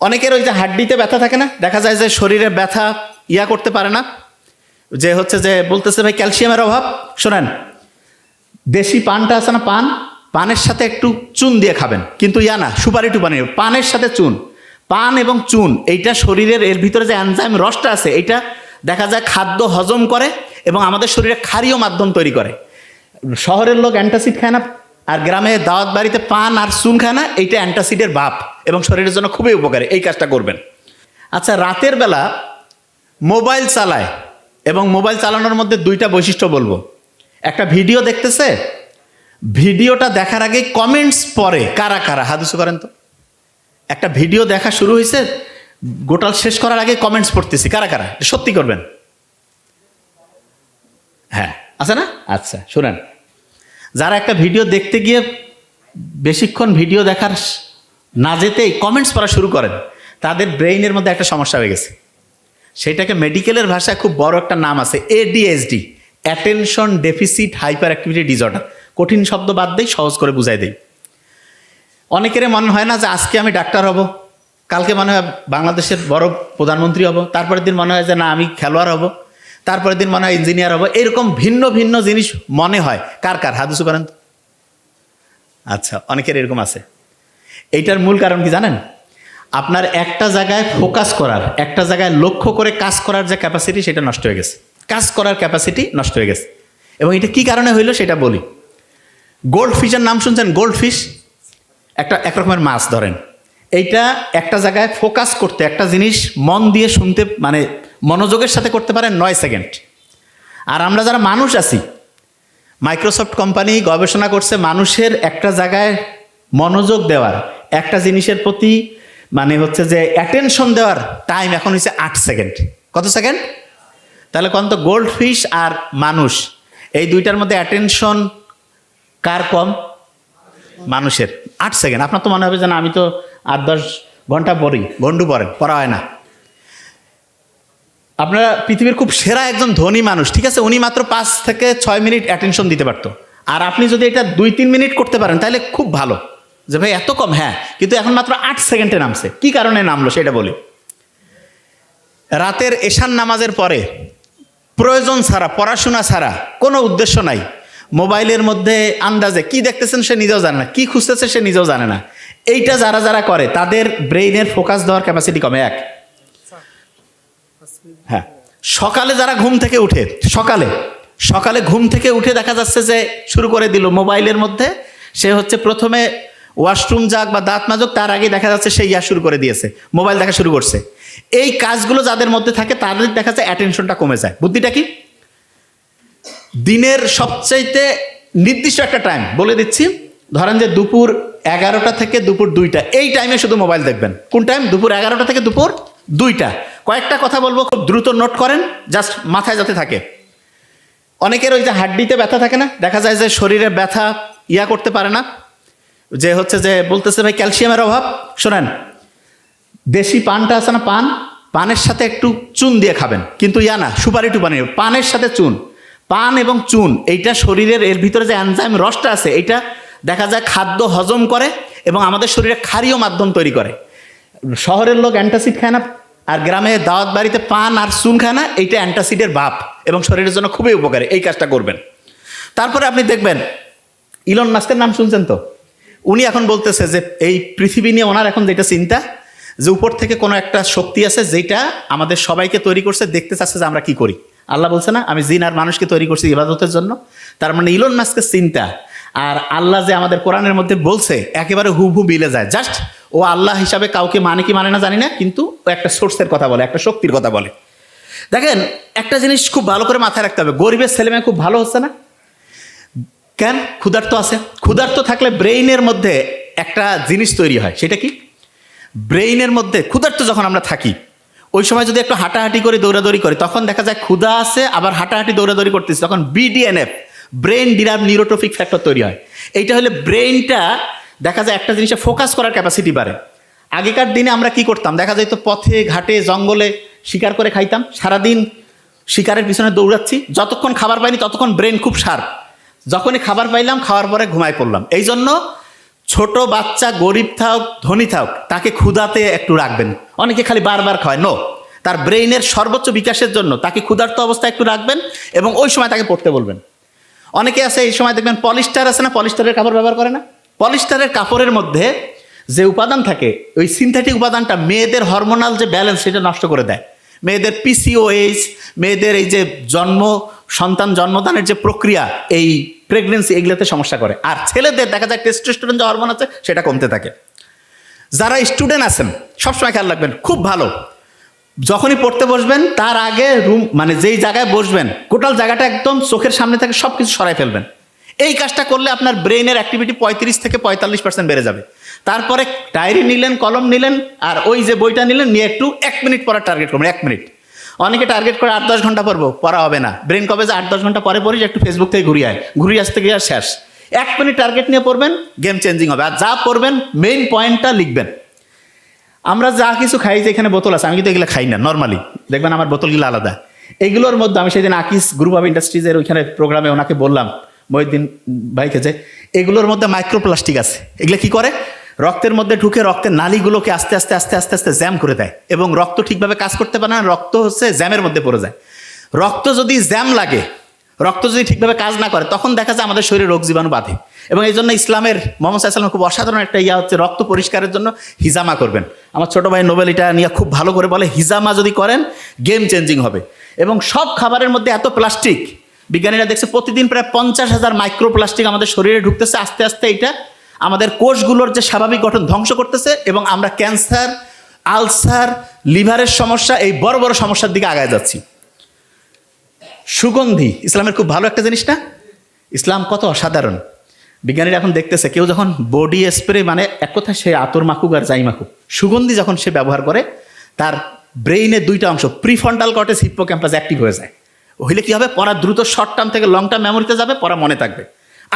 অনেকের ওই যে হাড্ডিতে ব্যথা থাকে না, দেখা যায় যে শরীরে ব্যথা করতে পারে না, যে হচ্ছে যে বলতেছে ভাই ক্যালসিয়ামের অভাব। শোনেন, দেশি পানটা আছে না, পানের সাথে একটু চুন দিয়ে খাবেন, কিন্তু না সুপারি টুপানি, পানের সাথে চুন। পান এবং চুন এইটা শরীরের এর ভিতরে যে এনজাইম রসটা আছে এইটা দেখা যায় খাদ্য হজম করে এবং আমাদের শরীরে ক্ষারীয় মাধ্যম তৈরি করে। শহরের লোক অ্যান্টাসিড খায় না, আর গ্রামে দাওয়াত বাড়িতে পান আর চুন খায় না, এইটা অ্যান্টাসিডের ভাব এবং শরীরের জন্য খুবই উপকারী। এই কাজটা করবেন। আচ্ছা, রাতের বেলা মোবাইল চালায় এবং মোবাইল চালানোর মধ্যে দুইটা বৈশিষ্ট্য বলবো। একটা ভিডিও দেখতেছে, ভিডিওটা দেখার আগে কমেন্টস পড়ে কারা কারা, হাত উঁচু করেন তো। একটা ভিডিও দেখা শুরু হয়েছে, গোটাল শেষ করার আগে কমেন্টস পড়তেছি, কারা কারা সত্যি করবেন? হ্যাঁ, আছে না? আচ্ছা শুনেন, যারা একটা ভিডিও দেখতে গিয়ে বেশিক্ষণ ভিডিও দেখার না যেতেই কমেন্টস পড়া শুরু করেন, তাদের ব্রেইনের মধ্যে একটা সমস্যা হয়ে গেছে। সেটাকে মেডিকেলের ভাষায় খুব বড় একটা নাম আছে, ADHD, attention deficit hyper activity disorder. কঠিন শব্দ বাদ দেই, সহজ করে বুঝাই দেই। অনেকের মনে হয় না যে আজকে আমি ডাক্তার হব, কালকে মনে হয় বাংলাদেশের বড় প্রধানমন্ত্রী হব, তারপরের দিন মনে হয় যে না আমি খেলোয়াড় হব, তারপরের দিন মনে হয় ইঞ্জিনিয়ার হব। এরকম ভিন্ন ভিন্ন জিনিস মনে হয়। কার কার হাত উঁচু করেন? আচ্ছা, অনেকের এরকম আছে। এইটার মূল কারণ কি জানেন? আপনার একটা জায়গায় ফোকাস করার, একটা জায়গায় লক্ষ্য করে কাজ করার যে ক্যাপাসিটি, সেটা নষ্ট হয়ে গেছে। কাজ করার ক্যাপাসিটি নষ্ট হয়ে গেছে। এবং এটা কি কারণে হইলো সেটা বলি। গোল্ড ফিশের নাম শুনছেন? গোল্ড ফিশ এক রকমের মাছ ধরেন। এইটা একটা জায়গায় ফোকাস করতে, একটা জিনিস মন দিয়ে শুনতে, মানে মনোযোগের সাথে করতে পারেন 9 সেকেন্ড। আর আমরা যারা মানুষ আছি, মাইক্রোসফট কোম্পানি গবেষণা করছে মানুষের একটা জায়গায় মনোযোগ দেওয়ার, একটা জিনিসের প্রতি মানে হচ্ছে যে অ্যাটেনশন দেওয়ার টাইম এখন হচ্ছে 8 সেকেন্ড। কত সেকেন্ড? তাহলে কোন তো গোল্ড ফিশ আর মানুষ, এই দুইটার মধ্যে অ্যাটেনশন কার কম? মানুষের। 8 সেকেন্ড। আপনার তো মনে হবে যে না আমি তো 8-10 ঘন্টা পড়ি, ঘন্টু পড়া হয় না। আপনারা পৃথিবীর খুব সেরা একজন ধনী মানুষ, ঠিক আছে, উনি মাত্র 5 থেকে 6 মিনিট অ্যাটেনশন দিতে পারতো। আর আপনি যদি এটা 2-3 মিনিট করতে পারেন তাহলে খুব ভালো। যে ভাই এত কম, হ্যাঁ, কিন্তু এখন মাত্র 8 সেকেন্ডে নামছে। কি কারণে নামলো সেটা বলি। রাতের এশার নামাজের পরে প্রয়োজন ছাড়া, পড়াশোনা ছাড়া, কোনো উদ্দেশ্য নাই, মোবাইলের মধ্যে আন্দাজে কি দেখতেছেন সে নিজেও জানে না, কি খুঁজতেছে সে নিজেও জানে না। এইটা যারা যারা করে তাদের ব্রেইনের ফোকাস দেওয়ার ক্যাপাসিটি কমে। হ্যাঁ, সকালে যারা ঘুম থেকে উঠে, সকালে ঘুম থেকে উঠে দেখা যাচ্ছে যে শুরু করে দিল মোবাইলের মধ্যে, সে হচ্ছে প্রথমে ওয়াশরুম যাক বা দাঁত মাজুক, তার আগে দেখা যাচ্ছে সে শুরু করে দিয়েছে, মোবাইল দেখা শুরু করছে। এই কাজগুলো যাদের মধ্যে থাকে তাদের দেখা যায় অ্যাটেনশনটা কমে যায়। বুদ্ধিটা কি? দিনের সবচাইতে নির্দিষ্ট একটা টাইম বলে দিচ্ছি, ধরেন যে দুপুর 11টা থেকে দুপুর 2টা, এই টাইমে শুধু মোবাইল দেখবেন। কোন টাইম? দুপুর 11টা থেকে দুপুর 2টা। কয়েকটা কথা বলবো, খুব দ্রুত নোট করেন, জাস্ট মাথায় যাতে থাকে। অনেকের ওই যে হাড্ডিতে ব্যথা থাকে না, দেখা যায় যে শরীরে ব্যথা করতে পারে না, যে হচ্ছে যে বলতেছে ভাই ক্যালসিয়ামের অভাব। শোনেন, দেশি পানটা আছে না, পানের সাথে একটু চুন দিয়ে খাবেন, কিন্তু না সুপারি টুপানি, পানের সাথে চুন। পান এবং চুন এইটা শরীরের এর ভিতরে যে এনজাইম রসটা আছে এইটা দেখা যায় খাদ্য হজম করে এবং আমাদের শরীরে ক্ষারীয় মাধ্যম তৈরি করে। শহরের লোক অ্যান্টাসিড খায় না, আর গ্রামে দাওয়াত বাড়িতে পান আর চুন খায় না, এইটা অ্যান্টাসিডের ভাব এবং শরীরের জন্য খুবই উপকারী। এই কাজটা করবেন। তারপরে আপনি দেখবেন ইলন মাস্কের নাম শুনছেন তো, উনি এখন বলতেছে যে এই পৃথিবী নিয়ে ওনার এখন যেটা চিন্তা, যে উপর থেকে কোনো একটা শক্তি আছে যেটা আমাদের সবাইকে তৈরি করছে, দেখতে চাচ্ছে যে আমরা কি করি। আল্লাহ বলছে না আমি জিন আর মানুষকে তৈরি করছি ইবাদতের জন্য। তার মানে ইলন মাস্কের চিন্তা আর আল্লাহ যে আমাদের কোরআনের মধ্যে বলছে একেবারে হুবহু মিলে যায়। জাস্ট ও আল্লাহ হিসাবে কাউকে মানে কি মানে না জানি না, কিন্তু ও একটা সোর্সের কথা বলে, একটা শক্তির কথা বলে। দেখেন, একটা জিনিস খুব ভালো করে মাথায় রাখতে হবে, গরিবের ছেলেমেয়ে খুব ভালো হচ্ছে না কেন? ক্ষুধার্ত আছে। ক্ষুধার্ত থাকলে ব্রেইনের মধ্যে একটা জিনিস তৈরি হয়, সেটা কি? ব্রেইনের মধ্যে ক্ষুধার্ত যখন আমরা থাকি, ওই সময় যদি একটু হাঁটাহাঁটি করে দৌড়াদৌড়ি করি, তখন দেখা যায় ক্ষুধা আছে, আবার হাঁটাহাঁটি দৌড়াদৌড়ি করতেছি, তখন BDNF, brain derived neurotrophic factor তৈরি হয়। এইটা হলে ব্রেইনটা দেখা যায় একটা জিনিসে ফোকাস করার ক্যাপাসিটি বাড়ে। আগেকার দিনে আমরা কি করতাম? দেখা যায় তো পথে ঘাটে জঙ্গলে শিকার করে খাইতাম, সারাদিন শিকারের পিছনে দৌড়াচ্ছি, যতক্ষণ খাবার পাইনি ততক্ষণ ব্রেন খুব শার্প, যখনই খাবার পাইলাম খাওয়ার পরে ঘুমায় পড়লাম। এই জন্য ছোট বাচ্চা গরিব থাক ধনী থাক তাকে ক্ষুধাতে একটু রাখবেন। অনেকে খালি বারবার খায়, নো, তার ব্রেইনের সর্বোচ্চ বিকাশের জন্য তাকে ক্ষুধার্ত অবস্থায় একটু রাখবেন এবং ওই সময় তাকে পড়তে বলবেন। অনেকে আছে এই সময় দেখবেন পলিস্টার আছে না, পলিস্টারের কাপড় ব্যবহার করে না, পলিস্টারের কাপড়ের মধ্যে যে উপাদান থাকে ওই সিনথেটিক উপাদানটা মেয়েদের হরমোনাল যে ব্যালেন্স সেটা নষ্ট করে দেয়। মেয়েদের পিসিওএইচ, মেয়েদের এই যে সন্তান জন্মদানের যে প্রক্রিয়া, এই প্রেগনেন্সি, এগুলোতে সমস্যা করে। আর ছেলেদের দেখা যায় টেস্টোস্টেরন যে হরমোন আছে সেটা কমতে থাকে। যারা স্টুডেন্ট আছেন সবসময় খেয়াল রাখবেন, খুব ভালো, যখনই পড়তে বসবেন তার আগে রুম মানে যেই জায়গায় বসবেন টোটাল জায়গাটা একদম চোখের সামনে থেকে সব কিছু সরাই ফেলবেন। এই কাজটা করলে আপনার ব্রেইনের অ্যাক্টিভিটি 35 থেকে 45% বেড়ে যাবে। তারপরে ডায়েরি নিলেন, কলম নিলেন, আর ওই যে বইটা নিলেন, নিয়ে একটু 1 মিনিট পড়ার টার্গেট করবেন। 1 মিনিট। অনেকে টার্গেট করে 8-10 ঘন্টা পড়বো, পড়া হবে না। ব্রেন কবে যে 8-10 ঘন্টা পরে পড়ি একটু ফেসবুক থেকে ঘুরিয়ে আসতে গিয়ে আর শেষ। 1 মিনিট টার্গেট নিয়ে পড়বেন, গেম চেঞ্জিং হবে। আর যা পড়বেন মেইন পয়েন্টটা লিখবেন। আমরা যা কিছু খাই, যে এখানে বোতল আছে, আমি কিন্তু এগুলো খাই না নর্মালি, দেখবেন আমার বোতলগুলো আলাদা। এগুলোর মধ্যে আমি সেদিন আকিস গ্রুপ অফ ইন্ডাস্ট্রিজের ওইখানে প্রোগ্রামে ওনাকে বললাম, মহিউদ্দিন ভাইকে, যে এগুলোর মধ্যে মাইক্রোপ্লাস্টিক আছে। এগুলো কি করে? রক্তের মধ্যে ঢুকে রক্তের নালীগুলোকে আস্তে আস্তে আস্তে আস্তে আস্তে জ্যাম করে দেয় এবং রক্ত ঠিকভাবে কাজ করতে পারে না, রক্ত হচ্ছে জ্যামের মধ্যে পড়ে যায়। রক্ত যদি জ্যাম লাগে, রক্ত যদি ঠিকভাবে কাজ না করে, তখন দেখা যায় আমাদের শরীরে রোগ জীবাণু বাঁধে। এবং এই জন্য ইসলামের মোহাম্মদ সাল্লাল্লাহু খুব অসাধারণ একটা হচ্ছে রক্ত পরিষ্কারের জন্য হিজামা করবেন। আমার ছোটো ভাই নোবেল এটা নিয়ে খুব ভালো করে বলে, হিজামা যদি করেন গেম চেঞ্জিং হবে। এবং সব খাবারের মধ্যে এত প্লাস্টিক, বিজ্ঞানীরা দেখছে প্রতিদিন প্রায় 50,000 মাইক্রোপ্লাস্টিক আমাদের শরীরে ঢুকতেছে। আস্তে আস্তে এটা আমাদের কোষগুলোর যে স্বাভাবিক গঠন ধ্বংস করতেছে এবং আমরা ক্যান্সার, আলসার, লিভারের সমস্যা, এই বড় বড় সমস্যার দিকে আগায় যাচ্ছি। সুগন্ধি ইসলামের খুব ভালো একটা জিনিস না? ইসলাম কত অসাধারণ। বিজ্ঞানীরা এখন দেখতেছে কেউ যখন বডি স্প্রে, মানে এক কথায় সে আতর মাখুক আর যাই মাখুক, সুগন্ধি যখন সে ব্যবহার করে, তার ব্রেইনের 2টা অংশ, প্রিফ্রন্টাল কর্টেক্স, হিপ্পোক্যাম্পাস অ্যাক্টিভ হয়ে যায়। হইলে কি হবে? পড়া দ্রুত শর্ট টার্ম থেকে লং টার্ম মেমোরিতে যাবে, পড়া মনে থাকবে।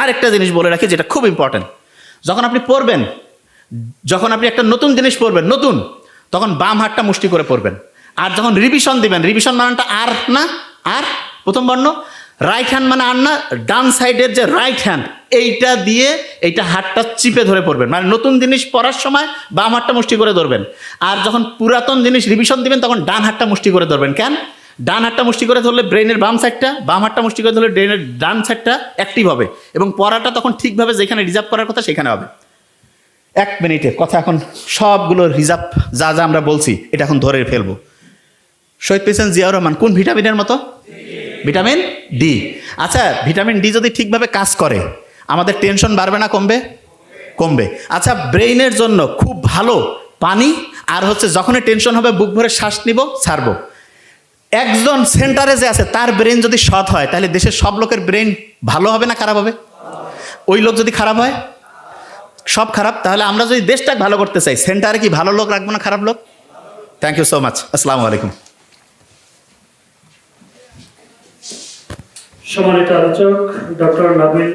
আর একটা জিনিস বলে রাখি যেটা খুব ইম্পর্টেন্ট, যখন আপনি পড়বেন, যখন আপনি একটা নতুন জিনিস পড়বেন, নতুন, তখন বাম হাতটা মুষ্টি করে পড়বেন। আর যখন রিভিশন দিবেন, রিভিশন মানেটা আর না, আর প্রথম বর্ণ, রাইট হ্যান্ড মানে আর না, ডান সাইডের যে রাইট হ্যান্ড এইটা দিয়ে এইটা হাতটা চিপে ধরে পড়বেন। মানে নতুন জিনিস পড়ার সময় বাম হাতটা মুষ্টি করে ধরবেন, আর যখন পুরাতন জিনিস রিভিশন দিবেন তখন ডান হাতটা মুষ্টি করে ধরবেন। কেন? ডান হাতটা মুষ্টি করে ধরলে ব্রেনের বাম সাইডটা, বাম হাতটা মুষ্টি করে ধরলে ব্রেনের ডান সাইডটা অ্যাক্টিভ হবে এবং পড়াটা তখন ঠিকভাবে যেখানে রিজার্ভ করার কথা সেখানে হবে। 1 মিনিটের কথা এখন সবগুলো রিজার্ভ যা যা আমরা বলছি এটা এখন ধরে ফেলবো। শহীদ প্রেসিডেন্ট জিয়াউর রহমান কোন ভিটামিনের মতো? Vitamin D. আচ্ছা, ভিটামিন ডি যদি ঠিকভাবে কাজ করে আমাদের টেনশন বাড়বে না কমবে? কমবে। আচ্ছা, ব্রেইনের জন্য খুব ভালো পানি, আর হচ্ছে যখনই টেনশন হবে বুক ভরে শ্বাস নিব, ছাড়বো। একজন সেন্টারে যে আছে তার ব্রেন যদি সৎ হয় তাহলে দেশের সব লোকের ব্রেন ভালো হবে না খারাপ হবে? ওই লোক যদি খারাপ হয়, সব খারাপ। তাহলে আমরা যদি দেশটাকে ভালো করতে চাই, সেন্টারে কি ভালো লোক রাখবো না খারাপ লোক? Thank you so much. আসসালামু আলাইকুম। সম্মানিত আলোচক ডক্টর নাবিল